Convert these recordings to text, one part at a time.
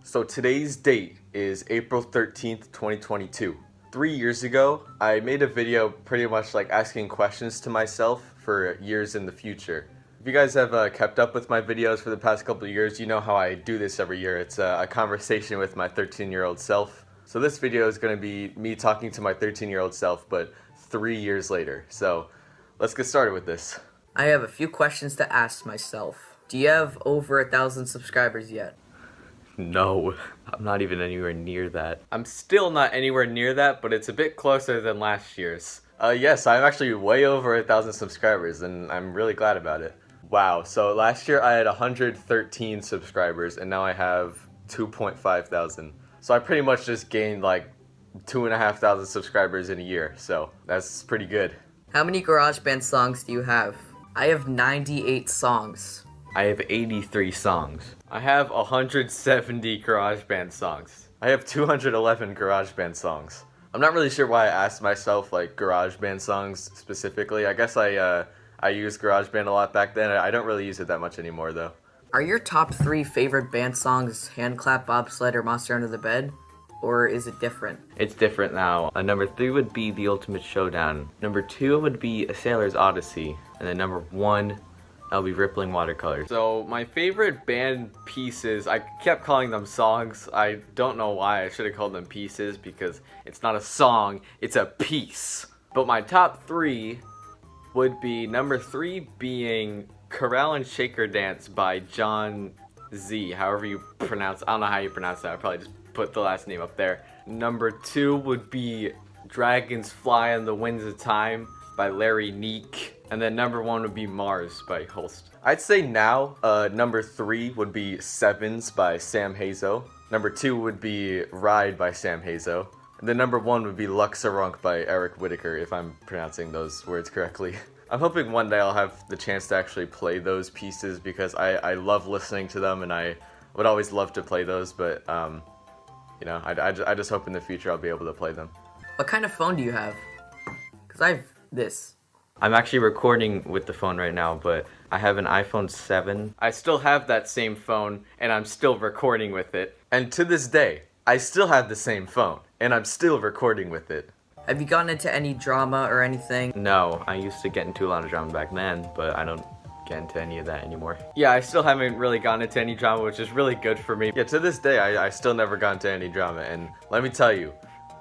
So today's date is April 13th, 2022. 3 years ago, I made a video pretty much like asking questions to myself for years in the future. If you guys have kept up with my videos for the past couple of years, you know how I do this every year. It's a conversation with my 13-year-old self. So this video is going to be me talking to my 13-year-old self, but 3 years later. So let's get started with this. I have a few questions to ask myself. Do you have over 1,000 subscribers yet? No, I'm not even anywhere near that. I'm still not anywhere near that, but it's a bit closer than last year's. Yes, I'm actually way over 1,000 subscribers, and I'm really glad about it. Wow, so last year I had 113 subscribers, and now I have 2.5 thousand. So I pretty much just gained like 2,500 subscribers in a year, so that's pretty good. How many GarageBand songs do you have? I have 98 songs. I have 83 songs. I have 170 GarageBand songs. I have 211 GarageBand songs. I'm not really sure why I asked myself like GarageBand songs specifically. I guess I used GarageBand a lot back then. I don't really use it that much anymore though. Are your top 3 favorite band songs Hand Clap, Bobsled, or Monster Under the Bed? Or is it different? It's different now. Number 3 would be The Ultimate Showdown. Number 2 would be A Sailor's Odyssey. And then number 1, that'll be Rippling Watercolors. So my favorite band pieces, I kept calling them songs. I don't know why. I should have called them pieces because it's not a song, it's a piece. But my top 3 would be number 3 being Corral and Shaker Dance by John Z, however you pronounce, I don't know how you pronounce that, I probably just put the last name up there. Number 2 would be Dragons Fly on the Winds of Time by Larry Neek. And then number 1 would be Mars by Holst. I'd say now, number 3 would be Sevens by Sam Hazo. Number 2 would be Ride by Sam Hazo. And then number 1 would be Luxarunk by Eric Whitaker, if I'm pronouncing those words correctly. I'm hoping one day I'll have the chance to actually play those pieces because I love listening to them and I would always love to play those, but you know, I just hope in the future I'll be able to play them. What kind of phone do you have? Because I have this. I'm actually recording with the phone right now, but I have an iPhone 7. I still have that same phone and I'm still recording with it. And to this day, I still have the same phone and I'm still recording with it. Have you gotten into any drama or anything? No, I used to get into a lot of drama back then, but I don't get into any of that anymore. Yeah, I still haven't really gotten into any drama, which is really good for me. Yeah, to this day, I still never got into any drama, and let me tell you,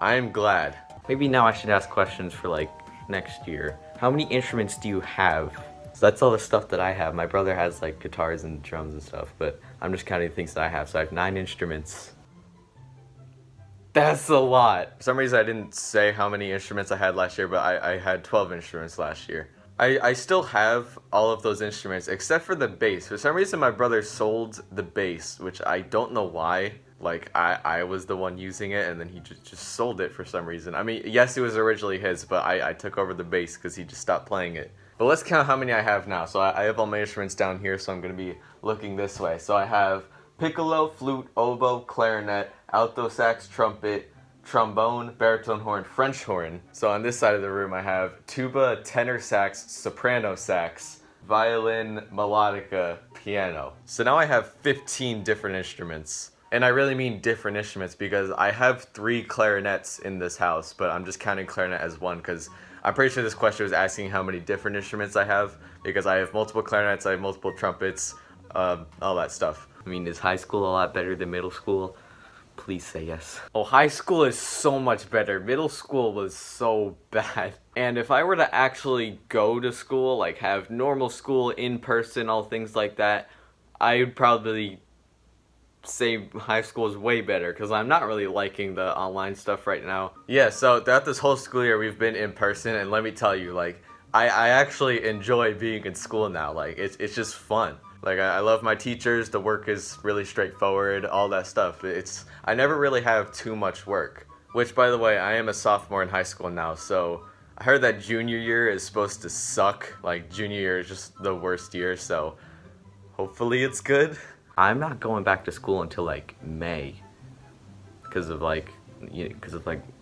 I am glad. Maybe now I should ask questions for like next year. How many instruments do you have? So that's all the stuff that I have. My brother has like guitars and drums and stuff, but I'm just counting the things that I have. So I have 9 instruments. That's a lot. For some reason, I didn't say how many instruments I had last year, but I had 12 instruments last year. I still have all of those instruments, except for the bass. For some reason, my brother sold the bass, which I don't know why. Like, I was the one using it, and then he just sold it for some reason. I mean, yes, it was originally his, but I took over the bass because he just stopped playing it. But let's count how many I have now. So I have all my instruments down here, so I'm going to be looking this way. So I have piccolo, flute, oboe, clarinet, alto sax, trumpet, trombone, baritone horn, French horn. So on this side of the room I have tuba, tenor sax, soprano sax, violin, melodica, piano. So now I have 15 different instruments. And I really mean different instruments because I have 3 clarinets in this house, but I'm just counting clarinet as one because I'm pretty sure this question was asking how many different instruments I have because I have multiple clarinets, I have multiple trumpets, all that stuff. I mean, is high school a lot better than middle school? Please say yes. Oh, high school is so much better. Middle school was so bad. And if I were to actually go to school, like have normal school in person, all things like that, I would probably say high school is way better because I'm not really liking the online stuff right now. Yeah, so throughout this whole school year, we've been in person, and let me tell you, like, I actually enjoy being in school now. Like, it's just fun. Like, I love my teachers, the work is really straightforward, all that stuff. I never really have too much work. Which, by the way, I am a sophomore in high school now, so I heard that junior year is supposed to suck. Like, junior year is just the worst year, so hopefully it's good. I'm not going back to school until like May because of like,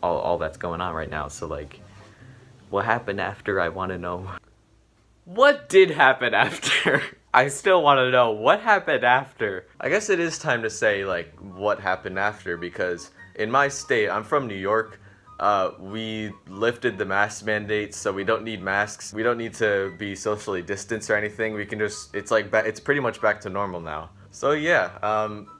all that's going on right now. So like, what happened after? I want to know. What did happen after? I still want to know what happened after. I guess it is time to say like what happened after, because in my state, I'm from New York. We lifted the mask mandates, so we don't need masks. We don't need to be socially distanced or anything. We can just, it's like, it's pretty much back to normal now. So yeah,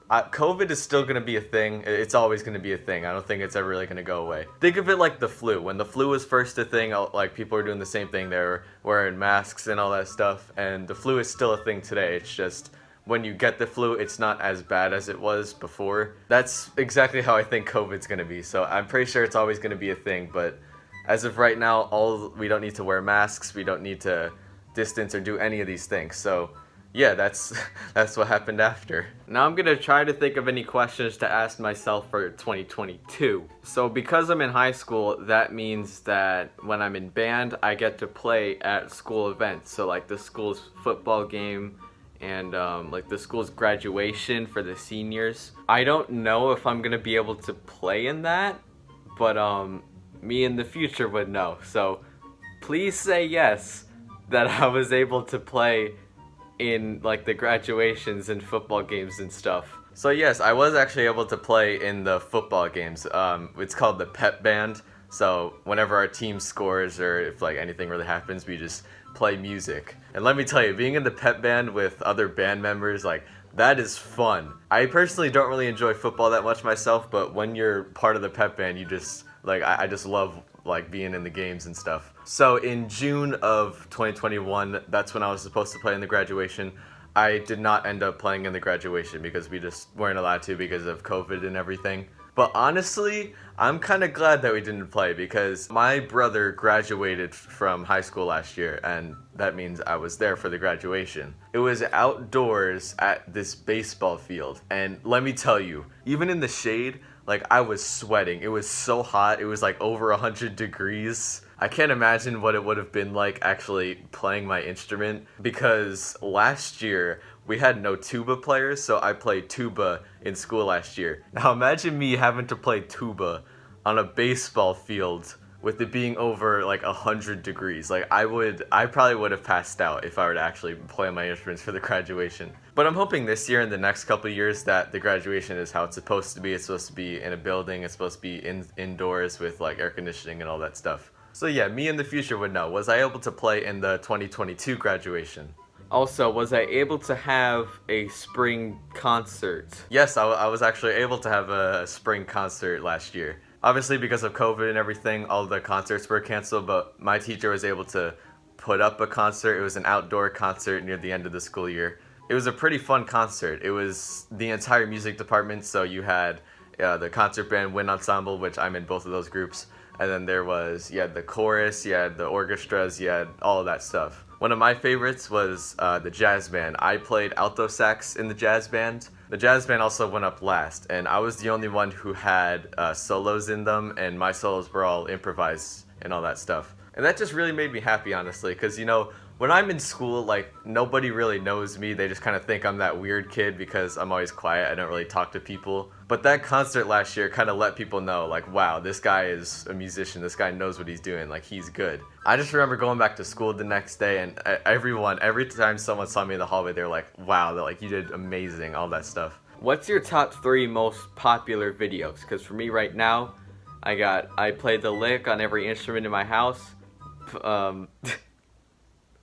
COVID is still gonna be a thing. It's always gonna be a thing. I don't think it's ever really gonna go away. Think of it like the flu. When the flu was first a thing, like people were doing the same thing. They were wearing masks and all that stuff. And the flu is still a thing today. It's just when you get the flu, it's not as bad as it was before. That's exactly how I think COVID's gonna be. So I'm pretty sure it's always gonna be a thing. But as of right now, we don't need to wear masks. We don't need to distance or do any of these things. So yeah, that's what happened after. Now I'm gonna try to think of any questions to ask myself for 2022. So because I'm in high school, that means that when I'm in band, I get to play at school events. So like the school's football game and like the school's graduation for the seniors. I don't know if I'm gonna be able to play in that, but me in the future would know. So please say yes that I was able to play in like the graduations and football games and stuff. So yes, I was actually able to play in the football games. It's called the pep band. So whenever our team scores or if like anything really happens, we just play music. And let me tell you, being in the pep band with other band members, like that is fun. I personally don't really enjoy football that much myself, but when you're part of the pep band, you just like I just love like being in the games and stuff. So in June of 2021, that's when I was supposed to play in the graduation. I did not end up playing in the graduation because we just weren't allowed to because of COVID and everything. But honestly, I'm kind of glad that we didn't play because my brother graduated from high school last year, and that means I was there for the graduation. It was outdoors at this baseball field, and let me tell you, even in the shade, like I was sweating. It was so hot. It was like over 100 degrees. I can't imagine what it would have been like actually playing my instrument, because last year we had no tuba players, so I played tuba in school last year. Now imagine me having to play tuba on a baseball field with it being over like 100 degrees. Like I probably would have passed out if I were to actually play my instruments for the graduation. But I'm hoping this year and the next couple of years that the graduation is how it's supposed to be. It's supposed to be in a building. It's supposed to be indoors with like air conditioning and all that stuff. So yeah, me in the future would know. Was I able to play in the 2022 graduation? Also, was I able to have a spring concert? Yes, I was actually able to have a spring concert last year. Obviously, because of COVID and everything, all the concerts were canceled, but my teacher was able to put up a concert. It was an outdoor concert near the end of the school year. It was a pretty fun concert. It was the entire music department, so you had the concert band, wind ensemble, which I'm in both of those groups, and then there was, you had the chorus, you had the orchestras, you had all of that stuff. One of my favorites was the jazz band. I played alto sax in the jazz band. The jazz band also went up last, and I was the only one who had solos in them, and my solos were all improvised and all that stuff. And that just really made me happy, honestly, because, you know, when I'm in school, like, nobody really knows me. They just kind of think I'm that weird kid because I'm always quiet. I don't really talk to people. But that concert last year kind of let people know, like, wow, this guy is a musician. This guy knows what he's doing. Like, he's good. I just remember going back to school the next day, and every time someone saw me in the hallway, they were like, wow, they're like, you did amazing, all that stuff. What's your top 3 most popular videos? Because for me right now, I played the lick on every instrument in my house.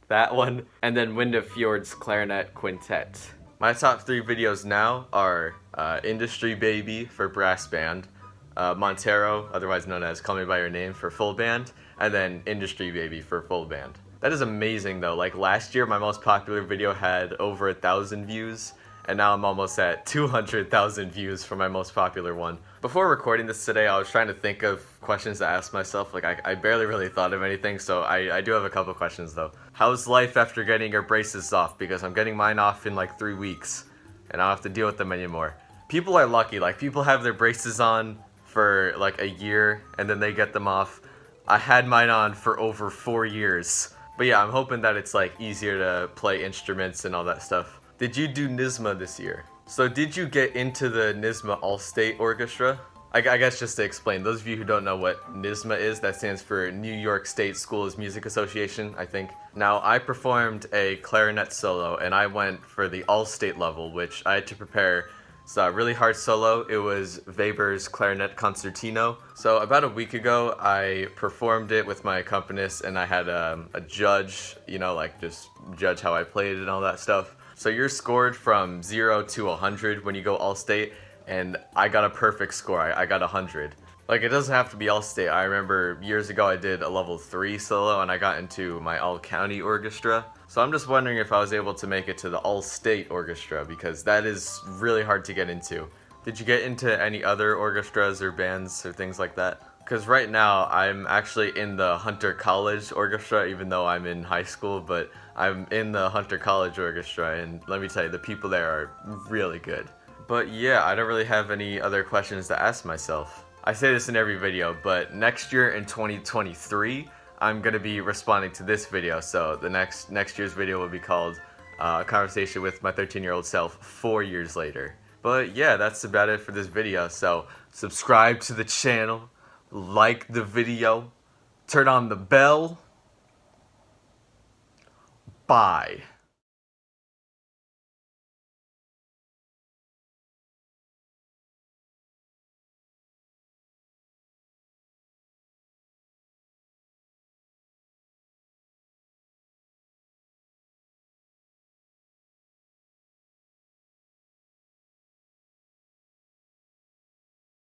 That one, and then Wind of Fjord's clarinet quintet. My top 3 videos now are Industry Baby for brass band, Montero, otherwise known as Call Me By Your Name, for full band, and then Industry Baby for full band. That is amazing though. Like last year, my most popular video had over 1,000 views, and now I'm almost at 200,000 views for my most popular one. Before recording this today, I was trying to think of questions to ask myself. Like, I barely really thought of anything, so I do have a couple questions, though. How's life after getting your braces off? Because I'm getting mine off in, like, 3 weeks, and I don't have to deal with them anymore. People are lucky. Like, people have their braces on for, like, a year, and then they get them off. I had mine on for over 4 years. But yeah, I'm hoping that it's, like, easier to play instruments and all that stuff. Did you do NYSSMA this year? So did you get into the NYSSMA AllState Orchestra? I guess just to explain, those of you who don't know what NYSSMA is, that stands for New York State Schools Music Association, I think. Now, I performed a clarinet solo, and I went for the AllState level, which I had to prepare. It's a really hard solo. It was Weber's Clarinet Concertino. So about a week ago, I performed it with my accompanist, and I had a judge, like just judge how I played and all that stuff. So you're scored from 0 to 100 when you go AllState, and I got a perfect score. I got 100. Like, it doesn't have to be AllState. I remember years ago I did a level 3 solo, and I got into my all-county orchestra. So I'm just wondering if I was able to make it to the all-state orchestra, because that is really hard to get into. Did you get into any other orchestras or bands or things like that? Because right now I'm actually in the Hunter College Orchestra, even though I'm in high school, but I'm in the Hunter College Orchestra, and let me tell you, the people there are really good. But yeah, I don't really have any other questions to ask myself. I say this in every video, but next year in 2023, I'm going to be responding to this video, so the next year's video will be called A Conversation with My 13-Year-Old Self 4 years later. But yeah, that's about it for this video, so subscribe to the channel, like the video, turn on the bell. Bye.